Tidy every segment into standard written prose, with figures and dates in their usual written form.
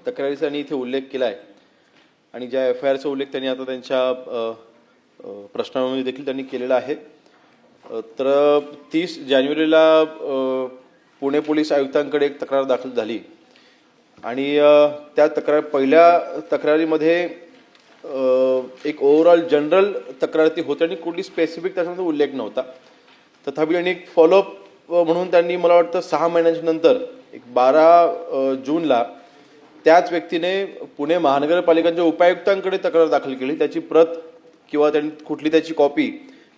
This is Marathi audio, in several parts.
तक्रारीचा त्यांनी इथे उल्लेख केला आहे आणि ज्या FIRचा उल्लेख त्यांनी आता त्यांच्या प्रश्नामध्ये देखील त्यांनी केलेला आहे। तर 30 जानेवारीला पुणे पोलीस आयुक्तांकडे एक तक्रार दाखल झाली आणि त्या पहिल्या तक्रारीमध्ये एक ओव्हरऑल जनरल तक्रार ती होती आणि कुठली स्पेसिफिक त्याच्यामध्ये उल्लेख नव्हता। तथापि त्यांनी एक फॉलोअप म्हणून त्यांनी मला वाटतं 6 महिन्यांच्या नंतर एक 12 जूनला त्याच व्यक्तीने पुणे महानगरपालिकेच्या उपायुक्तांकडे तक्रार दाखल केली। त्याची प्रत किंवा त्यांनी कुठली त्याची कॉपी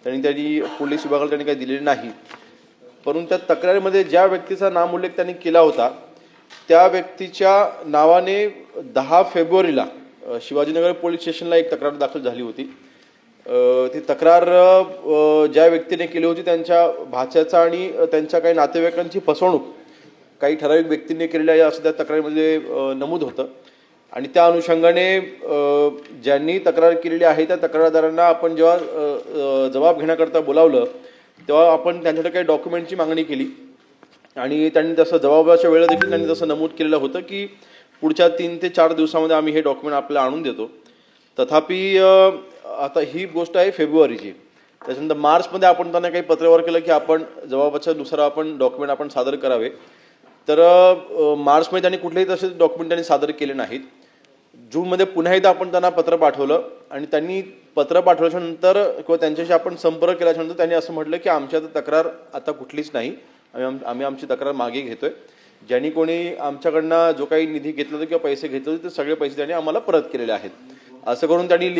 त्यांनी पोलीस विभागाला त्यांनी काही दिलेली नाही, परंतु त्या तक्रारीमध्ये ज्या व्यक्तीचा नामोल्लेख त्यांनी केला होता त्या व्यक्तीच्या नावाने 10 फेब्रुवारीला शिवाजीनगर पोलीस स्टेशनला एक तक्रार दाखल झाली होती। ती तक्रार ज्या व्यक्तीने केली होती त्यांच्या भाच्याचा आणि त्यांच्या काही नातेवाईकांची फसवणूक काही ठराविक व्यक्तींनी केलेली आहे असं त्या तक्रारीमध्ये नमूद होतं आणि त्या अनुषंगाने ज्यांनी तक्रार केलेली आहे त्या तक्रारदारांना आपण जेव्हा जबाब घेण्याकरता बोलावलं तेव्हा आपण त्यांच्याकडे काही डॉक्युमेंटची मागणी केली आणि त्यांनी तसं जबाबाच्या वेळेला देखील त्यांनी तसं नमूद केलेलं होतं की पुढच्या 3 ते 4 दिवसामध्ये आम्ही हे डॉक्युमेंट आपल्याला आणून देतो। तथापि आता ही गोष्ट आहे फेब्रुवारीची। त्याच्यानंतर मार्चमध्ये आपण त्यांना काही पत्रव्यवहार केलं की आपण जबाबाच्या नुसार आपण डॉक्युमेंट आपण सादर करावे, तर मार्चमध्ये त्यांनी कुठलेही तसे डॉक्युमेंट त्यांनी सादर केले नाहीत। जूनमध्ये पुन्हा एकदा आपण त्यांना पत्र पाठवलं आणि त्यांनी पत्र पाठवल्याच्या नंतर किंवा त्यांच्याशी आपण संपर्क केल्याच्या नंतर त्यांनी असं म्हटलं की आमची आता तक्रार आता कुठलीच नाही, आम्ही आमची तक्रार मागे घेतोय। ज्यांनी कोणी आमच्याकडनं जो काही निधी घेतला होता किंवा पैसे घेतले होते ते सगळे पैसे त्यांनी आम्हाला परत केलेले आहेत, असं करून त्यांनी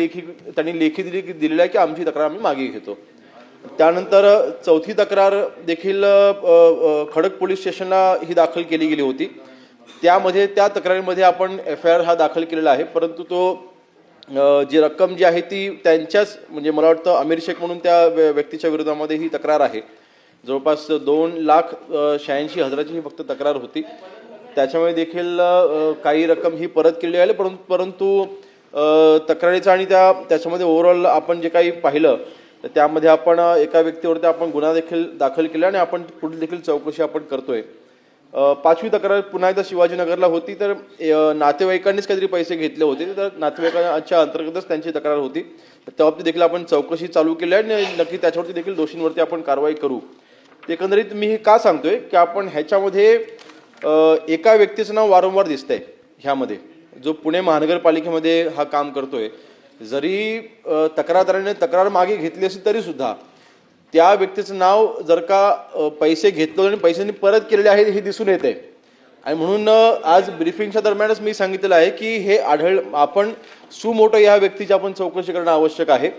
लेखी दिलेलं आहे की आमची तक्रार आम्ही मागे घेतो। त्यानंतर चौथी तक्रार देखील खडक पोलीस स्टेशनला ही दाखल केली गेली होती। त्यामध्ये त्या तक्रारीमध्ये आपण FIR हा दाखल केलेला आहे, परंतु तो जी रक्कम जी आहे ती त्यांच्याच म्हणजे मला वाटतं आमिर शेख म्हणून त्या व्यक्तीच्या विरोधामध्ये ही तक्रार आहे। जवळपास 2,86,000ची ही फक्त तक्रार होती। त्याच्यामुळे देखील काही रक्कम ही परत केली आहे, परंतु तक्रारीचा आणि त्याच्यामध्ये ओव्हरऑल आपण जे काही पाहिलं तर त्यामध्ये आपण एका व्यक्तीवरती आपण गुन्हा देखील दाखल केला आणि आपण पुढील देखील चौकशी आपण करतोय। 5वी तक्रार पुन्हा एकदा शिवाजीनगरला होती, तर नातेवाईकांनीच काहीतरी पैसे घेतले होते, तर नातेवाईकांच्या अंतर्गतच त्यांची तक्रार होती। त्याबाबतीत देखील आपण चौकशी चालू केली आहे आणि नक्की त्याच्यावरती देखील दोषींवरती आपण कारवाई करू। एकंदरीत मी हे का सांगतोय की आपण ह्याच्यामध्ये एका व्यक्तीचं नाव वारंवार दिसतंय ह्यामध्ये, जो पुणे महानगरपालिकेमध्ये हा काम करतोय। जरी तक्रारदाराने तक्रार मागे घेतली असेल तरी सुद्धा त्या व्यक्तीचं नाव जर का पैसे घेतले आणि पैशांनी परत केलेले आहेत हे दिसून येते आणि म्हणून आज ब्रीफिंगच्या दरम्यानच मी सांगितलेलं आहे की हे आपण सुमोटो या व्यक्तीची आपण चौकशी करणं आवश्यक आहे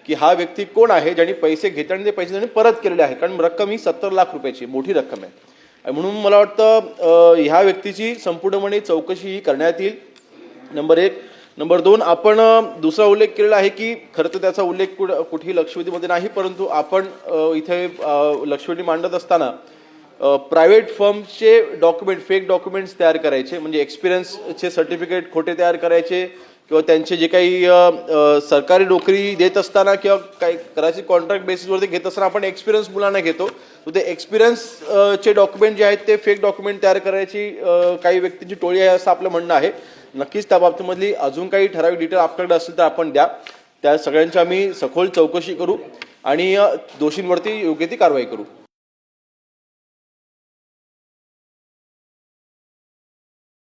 की हा व्यक्ती कोण आहे ज्यांनी पैसे घेतले आणि ते पैसे त्यांनी परत केलेले आहे, कारण रक्कम ही 70 लाख रुपयाची मोठी रक्कम आहे आणि म्हणून मला वाटतं ह्या व्यक्तीची संपूर्णपणे चौकशी ही करण्यात येईल, नंबर 1। नंबर 2, आपण दुसरा उल्लेख केलेला आहे की खरं तर त्याचा उल्लेख कुठेही लक्षवेधीमध्ये नाही, परंतु आपण इथे लक्षवेधी मांडत असताना प्रायव्हेट फर्मचे डॉक्युमेंट फेक डॉक्युमेंट्स तयार करायचे, म्हणजे एक्सपिरियन्सचे सर्टिफिकेट खोटे तयार करायचे किंवा त्यांचे जे काही सरकारी नोकरी देत असताना किंवा काही कदाचित कॉन्ट्रॅक्ट बेसिसवरती घेत असताना आपण एक्सपिरियन्स मुलांना घेतो, तर ते एक्सपिरियन्सचे डॉक्युमेंट जे आहेत ते फेक डॉक्युमेंट तयार करायची काही व्यक्तींची टोळी आहे असं आपलं म्हणणं आहे। नक्कीच त्या बाबतीमधली अजून काही ठराविक डिटेल आपल्याकडे असेल तर आपण द्या, त्या सगळ्यांची आम्ही सखोल चौकशी करू आणि दोषींवरती योग्य ती कारवाई करू।